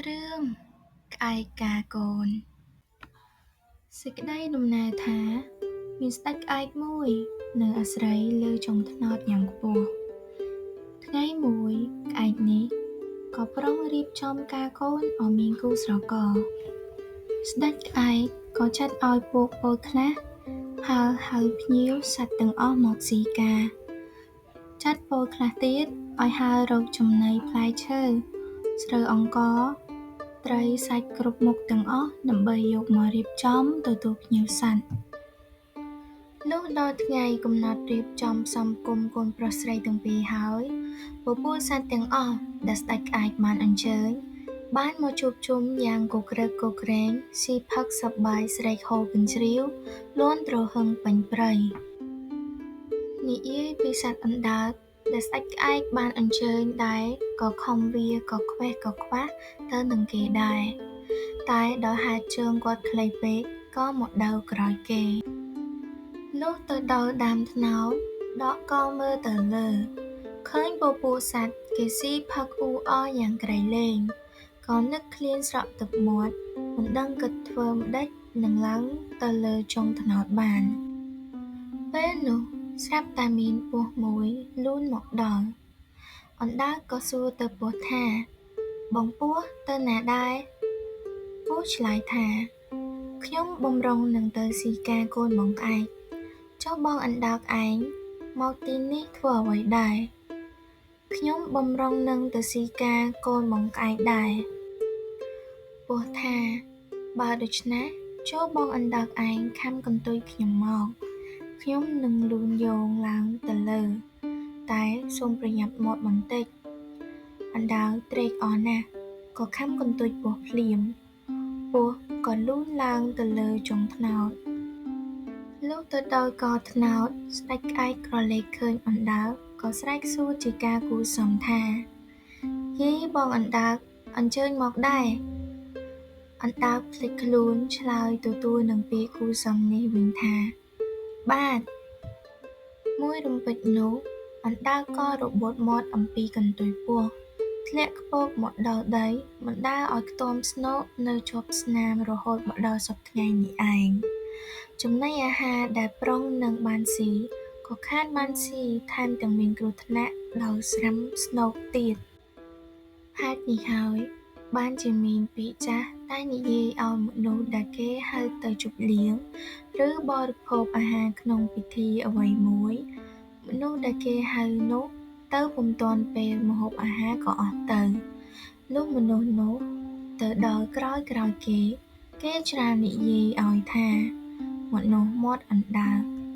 រឿងក្អែកការកូនសេចក្តីដំណើរថាមានស្ដេចក្អែកមួយនៅអាស្រ័យលើចុងត្នោតយ៉ាងខ្ពស់ថ្ងៃមួយក្អែកនេះក៏ប្រុងរៀបចំការកូនឲ្យមានគូស្រករស្ដេចក្អែកក៏ចាត់ឲ្យពួកពលខ្លះហៅភ្ញៀវសត្វទាំងអស់មកស៊ីការចាត់ពលខ្លះទៀតឲ្យហើររកចំណីផ្លែឈើស្រូវអង្ករត្រីសាច់គ្រប់មុខទាំងអស់ដើម្បីយកមករៀបចំទទួលភ្ញៀវសត្វលុះដល់ថ្ងៃកំណត់រៀបចំផ្សំគុំកូនប្រុសស្រីទាំងពីរហើយពពួកសត្វទាំងអស់ដែលស្ដេចក្អែកបានអញ្ជើញបានមកជួបជុំយ៉ាងគគ្រឹកគគ្រេងស៊ីផឹកសប្បាយស្រែកហូរកញ្ជ្រៀវលាន់ទ្រហឹងពេញព្រៃនិយាយពីសត្វអណ្ដើកដែលស្ដេចក្អែកបានអញ្ជើញដែរក៏ខំវាក៏ខ្វេះក៏ខ្វះទៅនឹងគេដែរតែដោយហេតុជើងគាត់ខ្លីពេកក៏មកដើរក្រោយគេលុះទៅដល់ដើមត្នោតដកកមើលទៅលើឃើញពពួកសត្វគេស៊ីផឹកអ៊ូអរយ៉ាងក្រៃលែងក៏នឹកឃ្លានស្រក់ទឹកមាត់មិនដឹងគិតធ្វើម្ដេចនឹងឡើងទៅលើចុងត្នោតបានពេលនោះស្រាប់តែមានពស់មួយលូនមកដល់អណ្ដើកក៏សួរទៅពស់ថាបងពស់ទៅណាដែរពស់ឆ្លើយថាខ្ញុំបំរុងនឹងទៅស៊ីការកូនបងក្អែកចុះបងអណ្ដើកឯងមកទីនេះធ្វើអ្វីដែរខ្ញុំបំរុងនឹងទៅស៊ីការកូនបងក្អែកដែរពស់ថាបើដូច្នេះចូលបងអណ្ដើកឯងខំកន្ទុយខ្ញុំមកខ្ញុំនឹងលូនយោងឡើងទៅលើតែសូមប្រញាប់មាត់បន្តិចអណ្ដើកត្រេកអរណាស់ក៏ខំកន្ទុយពស់ភ្លាមពស់ក៏លូនឡើងទៅលើចុងត្នោតលុះទៅដល់កត្នោតស្ដេចក្អែកក្រឡេកឃើញអណ្ដើកក៏ស្រែកសួរជាការគួរសមថាយីបងអណ្ដើកអញ្ជើញមកដែរអណ្ដើកភ្លេចខ្លួនឆ្លើយទទួលនឹងពាក្យគួរសមនេះវិញថាបាទមួយរំពេចនោះអណ្ដើកក៏របូតមាត់អំពីកន្ទុយពស់ធ្លាក់ខ្ពកមកដល់ដីបណ្ដាលឲ្យខ្ទមស្នោកនៅជាប់ស្នាមរហូតមកដល់សព្វថ្ងៃនេះឯងចំណីអាហារដែលប្រុងនឹងបានស៊ីក៏ខានបានស៊ីថែមទាំងមានគ្រោះថ្នាក់ដល់ស្រាំស្នោកទៀតហេតុនេះហើយបានជាមានពាក្យចាស់តែនិយាយឲ្យមនុស្សដែលគេហៅទៅជប់លៀងឬបរិភោគអាហារក្នុងពិធីអ្វីមួយមនុស្សដែលគេហៅនោះទៅពុំទាន់ពេលម្ហូបអាហារក៏អស់ទៅលុះមនុស្សនោះទៅដល់ក្រោយគេច្រើននិយាយឲ្យថាមនុស្សមាត់អណ្ដើក